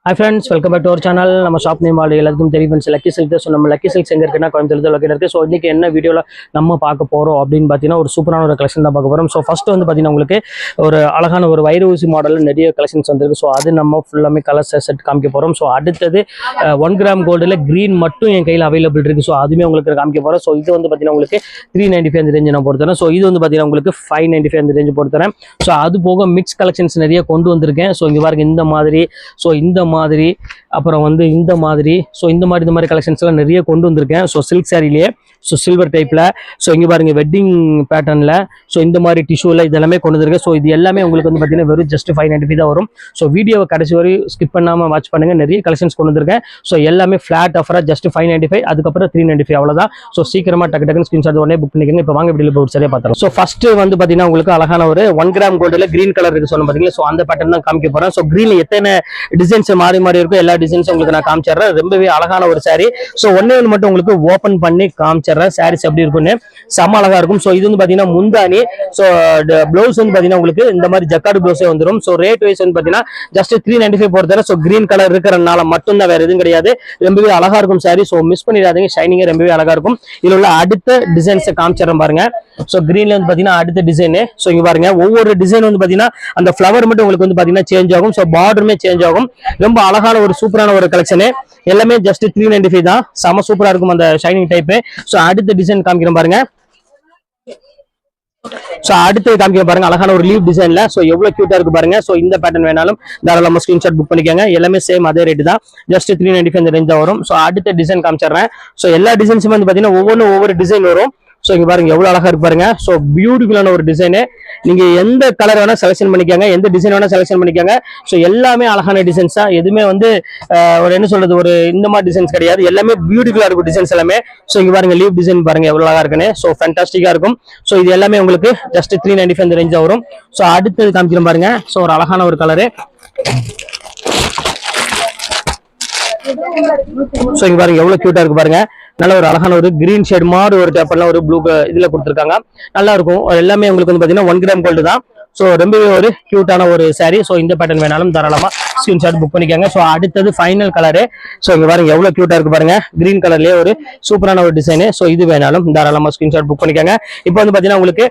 Hi friends, welcome back to our channel. நம்ம shop name எல்லாத்துக்கும் தெரியும் ஃப்ரெண்ட்ஸ், லக்கி சில்க் தான். ஸோ நம்ம லக்கி சில்க்ஸ் எங்கே இருக்குன்னா கோயம்புத்தூர் லொக்கேட் இருக்குது. ஸோ இன்றைக்கி என்ன வீடியோவில் நம்ம பார்க்க போகிறோம் அப்படின்னு பார்த்தீங்கன்னா ஒரு சூப்பரான ஒரு கலெக்ஷன் தான் பார்க்க போகிறோம். ஸோ ஃபஸ்ட்டு வந்து பார்த்தீங்கன்னா உங்களுக்கு ஒரு அழகான ஒரு வைர ஊசி மாடலில் நிறைய கலெக்ஷன்ஸ் வந்துருக்கு. ஸோ அது நம்ம ஃபுல்லாமே கலர்ஸ் செட் காமிக்க போகிறோம். ஸோ அடுத்தது 1 கிராம் கோல்டில் க்ரீன் மட்டும் என் கையில் அவைலபிள் இருக்குது. ஸோ அதுவுமே உங்களுக்கு காமிக்க போகிறோம். ஸோ இது வந்து பார்த்தீங்கன்னா உங்களுக்கு 395 அந்த ரேஞ்சு நான் போட்டுத்தரேன். ஸோ இது வந்து பார்த்தீங்கன்னா உங்களுக்கு 595 அந்த ரேஞ்சு போட்டுத்தரேன். ஸோ அது போக மிக்ஸ் கலெக்ஷன்ஸ் நிறைய கொண்டு வந்திருக்கேன். ஸோ இங்கே பாருங்க இந்த மாதிரி, ஸோ இந்த மாதிரி, அப்புறம் வந்து இந்த மாதிரி, ஸோ இந்த மாதிரி கலெக்ஷன்ஸ்லாம் நிறைய கொண்டு வந்திருக்கேன். ஸோ சில்க் சாரிலேயே, ஸோ சில்வர் டைப்பில், ஸோ இங்கே பாருங்கள் வெட்டிங் பேட்டர்னில், ஸோ இந்த மாதிரி டிஷ்யூவில் இதெல்லாமே கொண்டு வந்திருக்கேன். ஸோ இது எல்லாமே உங்களுக்கு வந்து பார்த்தீங்கன்னா வெறும் ஜஸ்ட் 595 தான் வரும். ஸோ வீடியோவை கடைசி வரை ஸ்கிப் பண்ணாமல் வாட்ச் பண்ணுங்கள். நிறைய கலெக்ஷன்ஸ் கொண்டு வந்திருக்கேன். ஸோ எல்லாமே ஃப்ளாட் ஆஃபராக ஜஸ்ட் 595, அதுக்கப்புறம் 395 அவ்வளோதான். ஸோ சீக்கிரமாக டக்குன்னு ஸ்கிரீன்ஷாட் உடனே புக் பண்ணிக்கோங்க. இப்போ வாங்க வீடியோவில் போய் சரியாக பார்த்துறோம். ஸோ ஃபஸ்ட்டு வந்து பார்த்தீங்கன்னா உங்களுக்கு அழகான ஒரு 1 கிராம் கோல்டில் க்ரீன் கலர் இருக்குது சொன்ன பார்த்தீங்கன்னா. ஸோ அந்த பேட்டர்ன் தான் காமிக்க போகிறேன். ஸோ க்ரீனில் எத்தனை டிசைன்ஸ் மாறி இருக்கும், எல்லா டிசைன்ஸும் உங்களுக்கு நான் காமிச்சிடுறேன். ரொம்பவே அழகான ஒரு சாரி. ஸோ ஒன்னே மட்டும் உங்களுக்கு ஓப்பன் பண்ணி காமிச்சிடுறேன். சாரீஸ் எப்படி இருக்குன்னு செம்ம அழகா இருக்கும். ஸோ இது வந்து பார்த்தீங்கன்னா முந்தானி. ஸோ பிளவுஸ் வந்து பார்த்தீங்கன்னா உங்களுக்கு இந்த மாதிரி ஜக்கார்டு பிளவுஸே வந்துடும். ஸோ ரேட் வைஸ் வந்து பார்த்தீங்கன்னா ஜஸ்ட் 395 போடுறேன். ஸோ கிரீன் கலர் இருக்கிறனால மட்டும்தான், வேற எதுவும் கிடையாது. ரொம்பவே அழகா இருக்கும் சாரி. ஸோ மிஸ் பண்ணிடாதீங்க, ஷைனிங்கே ரொம்பவே அழகா இருக்கும். இதில் உள்ள அடுத்த டிசைன்ஸை காமிச்சிடுறேன் பாருங்க. ஸோ கிரீன்ல வந்து பார்த்தீங்கன்னா அடுத்த டிசைனு. ஸோ இங்க பாருங்க ஒவ்வொரு டிசைன் வந்து பார்த்தீங்கன்னா அந்த ஃப்ளவர் மட்டும் உங்களுக்கு வந்து பார்த்தீங்கன்னா சேஞ்ச் ஆகும். ஸோ பார்டருமே சேஞ்ச் ஆகும். ரொம்ப அழகான ஒரு சூப்பரான ஒரு கலெக்ஷனு. எல்லாமே ஜஸ்ட் 395 தான். செம சூப்பரா இருக்கும் அந்த ஷைனிங் டைப். சோ அடுத்த டிசைன் காமிக்கிறேன் பாருங்க. சோ அடுத்து காமிக்க பாருங்க அழகான ஒரு லீவ் டிசைன்ல. சோ எவ்வளவு கியூட்டா இருக்கு பாருங்க. சோ இந்த பேட்டர்ன் வேணாலும் தாராளமா ஸ்கிரீன்ஷாட் புக் பண்ணிக்கோங்க. எல்லாமே சேம் அதே ரேட் தான், ஜஸ்ட் 395 இந்த ரேஞ்ச் தான் வரும். சோ அடுத்த டிசைன் காமிச்சிடுறேன். சோ எல்லா டிசைன்ஸுமே வந்து பாத்தீங்கன்னா ஒவ்வொரு டிசைன் வரும். ஸோ இங்க பாருங்க எவ்வளவு அழகா இருக்கு பாருங்க. ஸோ பியூட்டிஃபுல்லான ஒரு டிசைனு. நீங்க எந்த கலர் வேணா செலக்ஷன் பண்ணிக்கோங்க, எந்த டிசைன் வேணா செலக்ஷன் பண்ணிக்கோங்க. ஸோ எல்லாமே அழகான டிசைன்ஸ் தான். எதுவுமே வந்து ஒரு என்ன சொல்றது, ஒரு இந்த மாதிரி டிசைன்ஸ் கிடையாது. எல்லாமே பியூட்டிஃபுல்லா இருக்கும் டிசைன்ஸ் எல்லாமே. ஸோ இங்க பாருங்க லீவ் டிசைன் பாருங்க எவ்வளவு அழகா இருக்குன்னு. ஸோ ஃபேண்டாஸ்டிக்கா இருக்கும். ஸோ இது எல்லாமே உங்களுக்கு ஜஸ்ட் 395 இந்த ரேஞ்ச் வரும். ஸோ அடுத்தது காமிக்கிறோம் பாருங்க. ஸோ ஒரு அழகான ஒரு கலரு. சோ இங்க பாருங்க எவ்வளவு கியூட்டா இருக்கு பாருங்க. நல்ல ஒரு அழகான ஒரு கிரீன் ஷேட் மாதிரி ஒரு டேப்பர்ல ஒரு ப்ளூ இதுல கொடுத்துருக்காங்க. நல்லா இருக்கும். எல்லாமே உங்களுக்கு வந்து பாத்தீங்கன்னா 1 கிராம் கோல்டு தான். ஸோ ரொம்பவே ஒரு கியூட்டான ஒரு சாரி. ஸோ இந்த பேட்டர்ன் வேணாலும் தாராளமா ஸ்கிரீன்ஷாட் புக் பண்ணிக்கோங்க. ஸோ அடுத்தது ஃபைனல் கலரு. ஸோ இங்க பாருங்க எவ்வளவு கியூட்டா இருக்கு பாருங்க. கிரீன் கலர்லயே ஒரு சூப்பரான ஒரு டிசைனு. ஸோ இது வேணாலும் தாராளமா ஸ்கிரீன்ஷாட் புக் பண்ணிக்கோங்க. இப்போ வந்து பாத்தீங்கன்னா உங்களுக்கு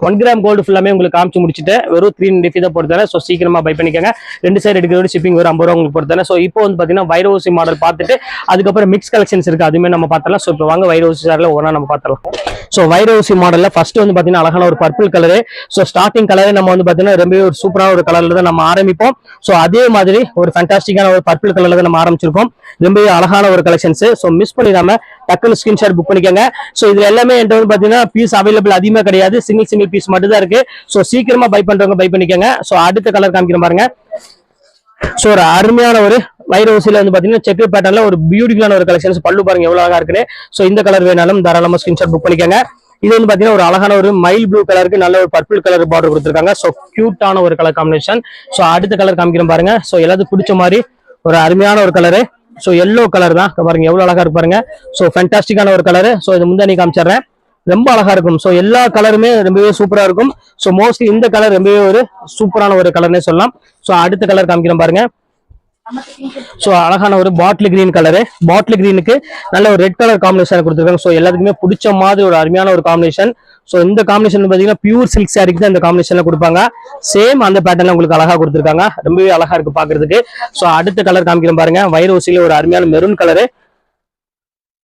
1 கிராம் கோல்டு ஃபுல்லாமே உங்களுக்கு காமிச்சு முடிச்சுட்டு வெறும் 395 தான் போட்டுத்தரேன். ஸோ சீக்கிரமா பை பண்ணிக்கோங்க. 2 சைடு எடுக்கிறோட ஷிப்பிங் ஒரு 50 ரூபா உங்களுக்கு போட்டுத்தரேன். ஸோ இப்போ வந்து பாத்தீங்கன்னா வைர ஊசி மாடல் பார்த்துட்டு அதுக்கப்புறம் மிக்ஸ் கலெக்ஷன்ஸ் இருக்கு, அதுவுமே நம்ம பார்த்தலாம். ஸோ இப்போ வாங்க வைர ஊசி சாரில் ஒன்றா நம்ம பார்த்தலாம். ஸோ வைர ஊசி மாடல்ல ஃபர்ஸ்ட் வந்து பாத்தீங்கன்னா அழகான ஒரு பர்பிள் கலரு. ஸோ ஸ்டார்டிங் கலரே நம்ம வந்து பாத்தீங்கன்னா ரொம்ப ஒரு சூப்பரான ஒரு கலர்ல தான் நம்ம ஆரம்பிப்போம். ஸோ அதே மாதிரி ஒரு ஃபேண்டாஸ்டிக்கான ஒரு பர்பிள் கலர்ல தான் நம்ம ஆரம்பிச்சிருக்கோம். ரொம்பவே அழகான ஒரு கலெக்ஷன்ஸ். ஸோ மிஸ் பண்ணிடாம டக்குன்னு ஸ்கிரீன்ஷாட் புக் பண்ணிக்கோங்க. ஸோ இதுல எல்லாமே என்கிட்ட வந்து பாத்தீங்கன்னா பீஸ் அவைலபிள் அதிகமா கிடையாது, சிங்கிள் பீஸ் மட்டும் தான் இருக்கு. சோ சீக்கிரமா பை பண்றவங்க பை பண்ணிக்கோங்க. சோ அடுத்த கலர் காமிக்கிறேன் பாருங்க. சோ ஒரு அருமையான ஒரு வைர ஊசியில வந்து பாத்தீங்கன்னா செக் பேட்டர்ன்ல ஒரு பியூட்டிஃபுல்லான ஒரு கலெக்ஷன்ஸ். பல்லு பாருங்க எவ்வளவு அழகா இருக்குன்னு. சோ இந்த கலர் வேணாலும் தாராளமா ஸ்கிரீன்ஷாட் புக் பண்ணிக்கோங்க. இது வந்து பாத்தீங்கன்னா ஒரு அழகான ஒரு மைல் ப்ளூ கலருக்கு நல்ல ஒரு பர்பிள் கலர் பார்டர் கொடுத்துருக்காங்க. சோ கியூட்டான ஒரு கலர் காம்பினேஷன். சோ அடுத்த கலர் காமிக்கிறேன் பாருங்க. சோ எல்லாத்துக்கும் பிடிச்ச மாதிரி ஒரு அருமையான ஒரு கலரு. சோ எல்லோ கலர் தான் பாருங்க எவ்வளவு அழகா இருக்கு பாருங்க. சோ ஃபேண்டாஸ்டிக்கான ஒரு கலரு. சோ இது முந்தானி காமிச்சிடுறேன். ரொம்ப அழகா இருக்கும். ஸோ எல்லா கலருமே ரொம்பவே சூப்பரா இருக்கும். ஸோ மோஸ்ட்லி இந்த கலர் ரொம்பவே ஒரு சூப்பரான ஒரு கலர்னே சொல்லலாம். ஸோ அடுத்த கலர் காமிக்கிறேன் பாருங்க. ஸோ அழகான ஒரு பாட்டில் கிரீன் கலரு. பாட்டில் கிரீனுக்கு நல்ல ஒரு ரெட் கலர் காம்பினேஷன் கொடுத்துருக்காங்க. ஸோ எல்லாத்துக்குமே பிடிச்ச மாதிரி ஒரு அருமையான ஒரு காம்பினேஷன். ஸோ இந்த காம்பினேஷன் பார்த்தீங்கன்னா பியூர் சில்க் சாரிக்கு தான் இந்த காம்பினேஷன்ல கொடுப்பாங்க. சேம் அந்த பேட்டர்ல உங்களுக்கு அழகா கொடுத்துருக்காங்க. ரொம்பவே அழகா இருக்கு பாக்குறதுக்கு. ஸோ அடுத்த கலர் காமிக்கிறேன் பாருங்க. வைர ஊசியில ஒரு அருமையான மெரூன் கலரு.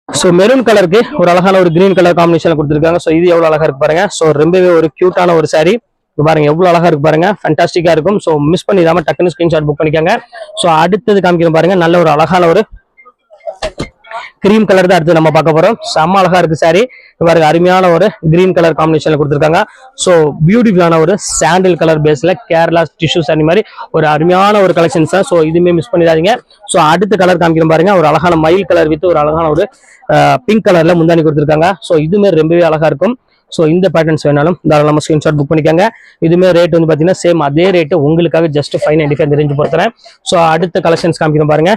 சோ மெரூன் கலருக்கு ஒரு அழகான ஒரு கிரீன் கலர் காம்பினேஷன் கொடுத்துருக்காங்க. சோ இது எவ்வளவு அழகா இருக்கு பாருங்க. சோ ரொம்பவே ஒரு கியூட்டான ஒரு சாரி பாருங்க எவ்வளவு அழகா இருக்கு பாருங்க. ஃபேண்டாஸ்டிக்கா இருக்கும். சோ மிஸ் பண்ணிடாம டக்குன்னு ஸ்கிரீன்ஷாட் புக் பண்ணிக்கோங்க. சோ அடுத்தது காமிக்கிறேன் பாருங்க. நல்ல ஒரு அழகான ஒரு கிரீம் கலர் தான் அடுத்து நம்ம பார்க்க போறோம். செம்ம அழகா இருக்கு சாரி பாருங்க. அருமையான ஒரு கிரீன் கலர் காம்பினேஷன்ல கொடுத்துருக்காங்க. சோ பியூட்டிஃபுல்லான ஒரு சாண்டில் கலர் பேஸ்ல கேரளா டிஷ்யூ சாரி மாதிரி ஒரு அருமையான ஒரு கலெக்ஷன்ஸ் தான். சோ இதுவுமே மிஸ் பண்ணிடாதீங்க. சோ அடுத்த கலர் காமிக்கிறேன் பாருங்க. ஒரு அழகான மயில் கலர் வித் ஒரு அழகான ஒரு பிங்க் கலர்ல முந்தானி கொடுத்துருக்காங்க. சோ இதுவுமே ரொம்பவே அழகா இருக்கும். ஸோ இந்த பேட்டர்ன்ஸ் வேணாலும் தாராளமாக ஸ்கிரீன்ஷாட் புக் பண்ணிக்கோங்க. இதுவுமே ரேட் வந்து பார்த்தீங்கன்னா சேம் அதே ரேட்டு உங்களுக்கு ஜஸ்ட் 595 இந்த ரேஞ்சு பொறுத்துறேன். ஸோ அடுத்த கலெக்ஷன்ஸ் காமிக்கிறோம் பாருங்க.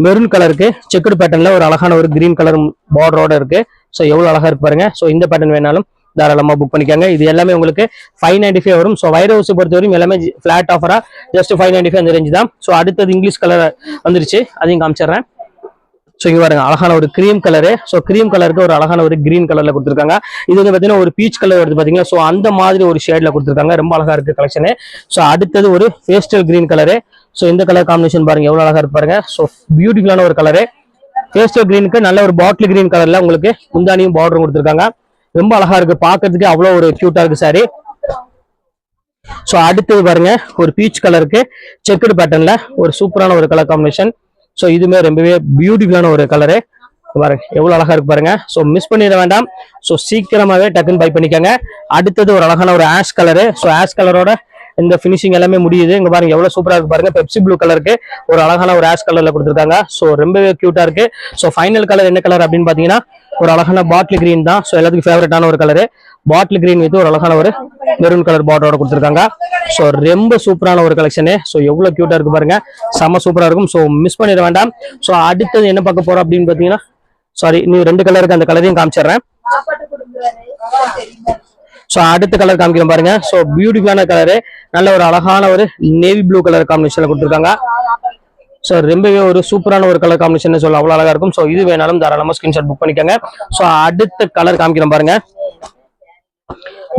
மெரூன் கலருக்கு செக்குடு பேட்டர்ன்ல ஒரு அழகான ஒரு கிரீன் கலர் பார்டரோட இருக்கு. ஸோ எவ்வளவு அழகா இருக்கு பாருங்க. ஸோ இந்த பேட்டர்ன் வேணாலும் தாராளமா புக் பண்ணிக்கோங்க. இது எல்லாமே உங்களுக்கு 595 வரும். ஸோ வைர ஊசி பொறுத்தவரைக்கும் எல்லாமே ஃபிளாட் ஆஃபரா ஜஸ்ட் 595 அந்த ரேஞ்ச் தான். ஸோ அடுத்தது இங்கிலீஷ் கலர் வந்துருச்சு, அதையும் காமிச்சிடுறேன். ஸோ இங்க பாருங்க அழகான ஒரு கிரீம் கலரு. ஸோ கிரீம் கலருக்கு ஒரு அழகான ஒரு கிரீன் கலர்ல கொடுத்துருக்காங்க. இது வந்து பாத்தீங்கன்னா ஒரு பீச் கலர் வருது பாத்தீங்களா. ஸோ அந்த மாதிரி ஒரு ஷேட்ல கொடுத்துருக்காங்க, ரொம்ப அழகா இருக்கு கலெக்ஷனு. ஸோ அடுத்தது ஒரு பேஸ்டல் கிரீன் கலரு. ஸோ இந்த கலர் காம்பினேஷன் பாருங்க எவ்வளவு அழகா இருக்கு பாருங்க. ஸோ பியூட்டிஃபுல்லான ஒரு கலரு. பேஸ்டல் கிரீனுக்கு நல்ல ஒரு பாட்டில் கிரீன் கலர்ல உங்களுக்கு முந்தானியும் பார்டரும் கொடுத்துருக்காங்க, ரொம்ப அழகா இருக்கு பாக்குறதுக்கு, அவ்வளவு ஒரு கியூட்டா இருக்கு சாரி. ஸோ அடுத்தது பாருங்க ஒரு பீச் கலருக்கு செக்குடு பேட்டர்ன்ல ஒரு சூப்பரான ஒரு கலர் காம்பினேஷன். ஸோ இதுமே ரொம்பவே பியூட்டிஃபுல்லான ஒரு கலரு பாருங்க எவ்வளவு அழகா இருக்கு பாருங்க. ஸோ மிஸ் பண்ணிட வேண்டாம். ஸோ சீக்கிரமாவே டக்குன்னு பை பண்ணிக்கோங்க. அடுத்தது ஒரு அழகான ஒரு ஆஷ் கலரு. ஸோ ஆஷ் கலரோட இந்த பினிஷிங் எல்லாமே முடியுது. இங்க பாருங்க எவ்வளவு சூப்பரா இருக்கு பாருங்க. பெப்சி ப்ளூ கலருக்கு ஒரு அழகான ஒரு ஆஷ் கலர்ல கொடுத்துருக்காங்க. ஸோ ரொம்பவே கியூட்டா இருக்கு. ஸோ ஃபைனல் கலர் என்ன கலர் அப்படின்னு பாத்தீங்கன்னா ஒரு அழகான பாட்டில் கிரீன் தான். ஸோ எல்லாத்துக்கும் ஃபேவரட்டான ஒரு கலரு பாட்டில் கிரீன் வித் ஒரு அழகான ஒரு மெரூன் கலர் பார்டரோட கொடுத்துருக்காங்க. ஸோ ரொம்ப சூப்பரான ஒரு கலெக்ஷனு. ஸோ எவ்வளவு கியூட்டா இருக்கு பாருங்க, செம்ம சூப்பரா இருக்கும். ஸோ மிஸ் பண்ணிட வேண்டாம். ஸோ அடுத்தது என்ன பார்க்க போறோம் அப்படின்னு பாத்தீங்கன்னா, சாரி நீ 2 கலருக்கு அந்த கலரையும் காமிச்சிடுறேன். ஸோ அடுத்த கலர் காமிக்கிறேன் பாருங்க. ஸோ பியூட்டிஃபுல்லான கலரு, நல்ல ஒரு அழகான ஒரு நேவி ப்ளூ கலர் காம்பினேஷன்ல கொடுத்துருக்காங்க. ஸோ ரொம்பவே ஒரு சூப்பரான ஒரு கலர் காம்பினேஷன் சொல்ல அவ்வளவு அழகா இருக்கும். ஸோ இது வேணாலும் தாராளமா ஸ்கிரீன்ஷாட் புக் பண்ணிக்கோங்க. ஸோ அடுத்த கலர் காமிக்கிறேன் பாருங்க,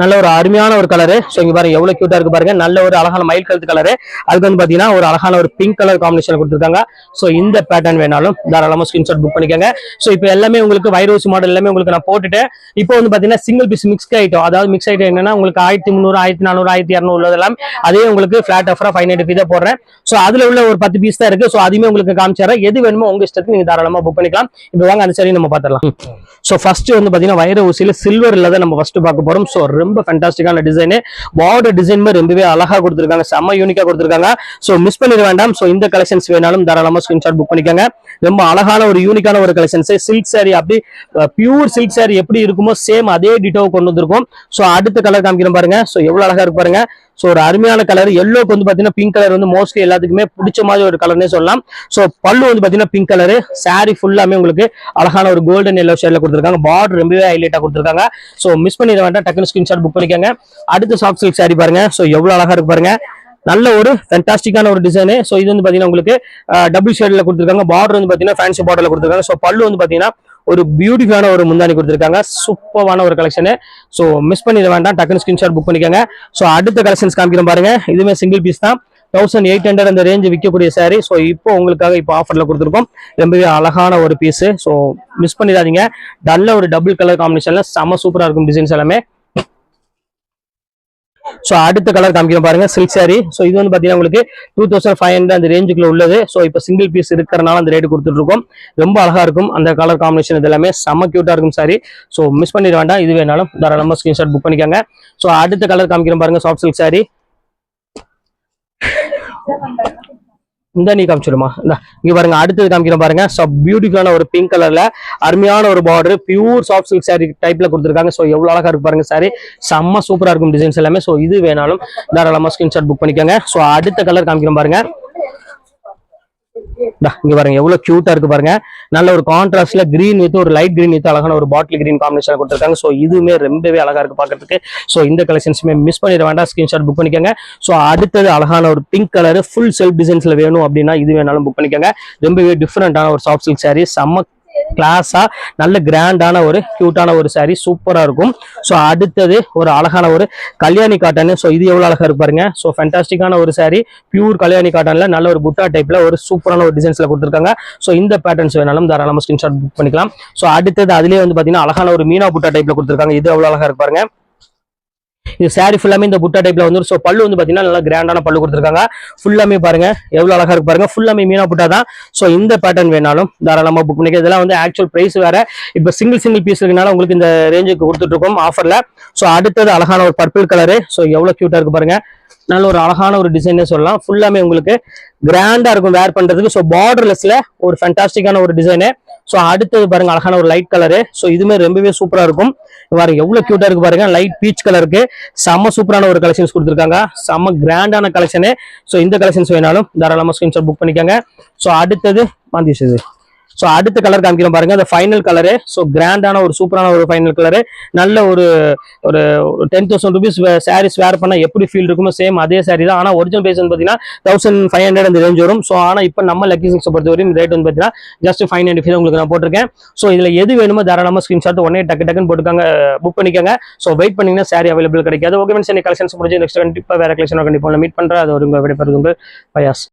நல்ல ஒரு அருமையான ஒரு கலரு. ஸோ இங்க பாருங்க எவ்வளவு கியூட்டா இருக்கு பாருங்க, நல்ல ஒரு அழகான மயில் கலர் கலரு. அதுக்கு வந்து பாத்தீங்கன்னா ஒரு அழகான ஒரு பிங்க் கலர் காம்பினேஷன் கொடுத்துருக்காங்க. ஸோ இந்த பேட்டர்ன் வேணாலும் தாராளமா ஸ்கிரீன்ஷாட் புக் பண்ணிக்கோங்க. ஸோ இப்போ எல்லாமே உங்களுக்கு வைரோசி மாடல் எல்லாமே உங்களுக்கு நான் போட்டுட்டேன். இப்போ வந்து பாத்தீங்கன்னா சிங்கிள் பீஸ் மிக்ஸ் ஐட்டம், அதாவது மிக்ஸ் ஐட்டம் என்னன்னா உங்களுக்கு 1300, 1400, 1200 உள்ளதெல்லாம் அதே உங்களுக்கு ஃபிளாட் ஆஃபரா 595 தான் போடுறேன். ஸோ அதுல உள்ள ஒரு 10 பீஸ் தான் இருக்கு. ஸோ அதுவுமே உங்களுக்கு காமிச்சிடுறேன். எது வேணுமோ உங்க இஷ்டத்துக்கு நீங்க தாராளமா புக் பண்ணிக்கலாம். இப்போ வாங்க அந்த சரி நம்ம பாத்திரலாம். ஸோ ஃபர்ஸ்ட் வந்து பாத்தீங்கன்னா வைர ஊசியில சில்வர் இல்லாத நம்ம ஃபர்ஸ்ட் பார்க்க போறோம். ஸோ ரொம்ப ஃபேண்டாஸ்டிக்கான டிசைன், பார்டர் டிசைன் ரொம்பவே அழகா கொடுத்துருக்காங்க, செம்ம யூனிக்கா கொடுத்துருக்காங்க. ஸோ மிஸ் பண்ணிட வேண்டாம். ஸோ இந்த கலெக்ஷன்ஸ் வேணாலும் தாராளமா ஸ்கிரீன்ஷாட் புக் பண்ணிக்கோங்க. ரொம்ப அழகான ஒரு யூனிக்கான ஒரு கலெக்ஷன்ஸ். சில்க் சாரி அப்படி பியூர் சில்க் சாரி எப்படி இருக்குமோ சேம் அதே டிட்டோ கொண்டு வந்திருக்கும். ஸோ அடுத்த கலர் காமிக்கிறேன் பாருங்க. ஸோ எவ்வளவு அழகா இருக்கு பாருங்க. ஸோ ஒரு அருமையான கலர். எல்லோக்கு வந்து பாத்தீங்கன்னா பிங்க் கலர் வந்து மோஸ்ட்லி எல்லாத்துக்குமே பிடிச்ச மாதிரி ஒரு கலர்னே சொல்லலாம். ஸோ பல்லு வந்து பாத்தீங்கன்னா பிங்க் கலரு, சாரி ஃபுல்லாமே உங்களுக்கு அழகான ஒரு கோல்டன் எல்லோ ஷேட்ல கொடுத்துருக்காங்க. பார்டர் ரொம்பவே ஹைலைட்டா கொடுத்துருக்காங்க. ஸோ மிஸ் பண்ணிட வேண்டாம், டக்குனு ஸ்கிரீன்ஷாட் புக் பண்ணிக்கோங்க. அடுத்த சாஃப்ட் சில்க் சாரி பாருங்க. ஸோ எவ்வளவு அழகா இருக்கு பாருங்க, நல்ல ஒரு ஃபேண்டாஸ்டிக்கான ஒரு டிசைன். ஸோ இது வந்து பாத்தீங்கன்னா உங்களுக்கு டபுள் ஷேட்ல கொடுத்துருக்காங்க. பார்டர் வந்து பாத்தீங்கன்னா ஃபேன்சி பார்டர்ல கொடுத்துருக்காங்க. ஸோ பல்லு வந்து பாத்தீங்கன்னா ஒரு பியூட்டிஃபுல்லான ஒரு முந்தானி கொடுத்துருக்காங்க. சூப்பரான ஒரு கலெக்ஷன். ஸோ மிஸ் பண்ணிட வேண்டாம், டக்குனு ஸ்கிரீன்ஷாட் புக் பண்ணிக்கோங்க. ஸோ அடுத்த கலெக்ஷன்ஸ் காமிக்கிறேன் பாருங்க. இதுவுமே சிங்கிள் பீஸ் தான், 1800 அந்த ரேஞ்ச் விற்கக்கூடிய சாரி. ஸோ இப்போ உங்களுக்காக இப்போ ஆஃபர்ல கொடுத்துருக்கோம். ரொம்பவே அழகான ஒரு பீஸ். ஸோ மிஸ் பண்ணிடாதீங்க. நல்ல ஒரு டபுள் கலர் காம்பினேஷன்ல செம்ம சூப்பரா இருக்கும் டிசைன்ஸ் எல்லாமே. ஸோ அடுத்த கலர் காமிக்கிறோம் பாருங்க, சில்க் சாரி. ஸோ இது வந்து பாத்தீங்கன்னா உங்களுக்கு 2500 அந்த ரேஞ்சுக்குள்ள உள்ளது. ஸோ இப்போ சிங்கிள் பீஸ் இருக்கிறனால அந்த ரேட் கொடுத்துட்டு இருக்கோம். ரொம்ப அழகா இருக்கும் அந்த கலர் காம்பினேஷன், இது எல்லாமே செம்ம கியூட்டா இருக்கும் சாரி. ஸோ மிஸ் பண்ணிட வேண்டாம், இது வேணாலும் தாராளமா ஸ்கிரீன்ஷாட் புக் பண்ணிக்கோங்க. ஸோ அடுத்த கலர் காமிக்கிறோம் பாருங்க, சாஃப்ட் சில்க் சாரி. இந்த நீ காமிச்சிருமா, இங்க பாருங்க. அடுத்தது காமிக்கிறோம் பாருங்க. ஸோ பியூட்டிஃபுல்லான ஒரு பிங்க் கலர்ல அருமையான ஒரு border, pure soft silk sorry டைப்ல கொடுத்துருக்காங்க. ஸோ எவ்வளவு அழகா இருக்கு பாருங்க சாரி, செம்ம சூப்பரா இருக்கும் டிசைன்ஸ் எல்லாமே. ஸோ இது வேணாலும் தாராளமா ஸ்கிரீன்ஷாட் புக் பண்ணிக்கோங்க. ஸோ அடுத்த கலர் காமிக்கிறோம் பாருங்க. இங்க பாருங்க எவ்வளவு கியூட்டா இருக்கு பாருங்க. நல்ல ஒரு கான்ட்ராஸ்ட்ல கிரீன் வித் ஒரு லைட் கிரீன் வித் அழகான ஒரு பாட்டில் கிரீன் காம்பினேஷன் கொடுத்துருக்காங்க. ஸோ இதுவுமே ரொம்பவே அழகா இருக்கு பாக்கிறதுக்கு. ஸோ இந்த கலெக்ஷன்ஸுமே மிஸ் பண்ணிட வேண்டாம், ஸ்கிரீன்ஷாட் புக் பண்ணிக்கோங்க. ஸோ அடுத்தது அழகான ஒரு பிங்க் கலர் ஃபுல் செல்ஃப் டிசைன்ஸ்ல வேணும் அப்படின்னா இது வேணாலும் புக் பண்ணிக்கோங்க. ரொம்பவே டிஃப்ரெண்டான ஒரு சாஃப்ட் சில்க் சாரி, செம்ம கிளாஸா நல்ல கிராண்டான ஒரு கியூட்டான ஒரு சாரி, சூப்பரா இருக்கும். ஸோ அடுத்தது ஒரு அழகான ஒரு கல்யாணி காட்டன். ஸோ இது எவ்வளவு அழகா இருக்கு பாருங்க. ஸோ ஃபேண்டாஸ்டிக்கான ஒரு சாரி, பியூர் கல்யாணி காட்டன்ல நல்ல ஒரு புட்டா டைப்ல ஒரு சூப்பரான ஒரு டிசைன்ஸ்ல கொடுத்துருக்காங்க. ஸோ இந்த பேட்டர்ன்ஸ் வேணாலும் தாராளமா ஸ்கிரீன்ஷாட் புக் பண்ணிக்கலாம். ஸோ அடுத்தது அதுலேயே வந்து பாத்தீங்கன்னா அழகான ஒரு மீனா புட்டா டைப்ல கொடுத்துருக்காங்க. இது எவ்வளவு அழகா இருக்கு பாருங்க. இது சாரி ஃபுல்லாமே இந்த புட்டா டைப்ல வந்து. ஸோ பல்லு வந்து பாத்தீங்கன்னா நல்லா கிராண்டான பல்லு கொடுத்துருக்காங்க. ஃபுல்லாமே பாருங்க எவ்வளவு அழகா இருக்கு பாருங்க, ஃபுல்லாமே மீனா புட்டா தான். ஸோ இந்த பேட்டர்ன் வேணாலும் தாராளமா புக் பண்ணிக்க. இதெல்லாம் வந்து ஆக்சுவல் பிரைஸ் வேற, இப்போ சிங்கிள் பீஸ் இருக்கனால உங்களுக்கு இந்த ரேஞ்சுக்கு கொடுத்துட்டு இருக்கோம் ஆஃபர்ல. ஸோ அடுத்தது அழகான ஒரு பர்பிள் கலரு. ஸோ எவ்வளவு கியூட்டா இருக்கு பாருங்க, நல்ல ஒரு அழகான ஒரு டிசைனே சொல்லலாம். ஃபுல்லாமே உங்களுக்கு கிராண்டா இருக்கும் வேர் பண்றதுக்கு. ஸோ பார்டர்லெஸ்ல ஒரு ஃபேண்டாஸ்டிக்கான ஒரு டிசைனு. ஸோ அடுத்தது பாருங்க அழகான ஒரு லைட் கலரு. ஸோ இதுமே ரொம்பவே சூப்பரா இருக்கும் பாருங்க, எவ்வளவு கியூட்டா இருக்கு பாருங்க. லைட் பீச் கலருக்கு செம்ம சூப்பரான ஒரு கலெக்ஷன்ஸ் கொடுத்துருக்காங்க, செம்ம கிராண்டான கலெக்ஷனு. ஸோ இந்த கலெக்ஷன்ஸ் வேணாலும் தாராளமா ஸ்கிரீன்ஷாட் புக் பண்ணிக்கோங்க. ஸோ அடுத்தது மாந்திஷ், ஸோ அடுத்த கலர் காமிக்கிறோம் பாருங்க, அந்த ஃபைனல் கலரு. ஸோ கிராண்டான ஒரு சூப்பரான ஒரு ஃபைனல் கலரு. நல்ல ஒரு ஒரு 10,000 ருபீஸ் சாரீஸ் வேர் பண்ணா எப்படி ஃபீல் இருக்குமோ சேம் அதே சாரி தான். ஆனால் ஒரிஜினல் பிரைஸ் வந்து பார்த்தீங்கன்னா 1500 அந்த ரேஞ்ச் வரும். ஸோ ஆனால் இப்போ நம்ம லக்கி சில்க்ஸை பொறுத்த வரையும் ரேட் வந்து பார்த்தீங்கன்னா ஜஸ்ட் 595 உங்களுக்கு நான் போட்டிருக்கேன். ஸோ இதில் எது வேணுமோ தாராளமாக ஸ்கிரீன்ஷாட் உடனே டக்குன்னு போட்டுக்காங்க, புக் பண்ணிக்கோங்க. ஸோ வெயிட் பண்ணீங்கன்னா சாரி அவைலபிள் கிடைக்காது. ஓகே ஃப்ரெண்ட்ஸ், கலெக்ஷன்ஸ் முடிஞ்சு நெக்ஸ்ட் கண்டிப்பாக வேற கலெக்ஷன் கண்டிப்பாக மீட் பண்ணுறேன். அது ஒரு விடைபெறுது உங்கள் பயாஸ்.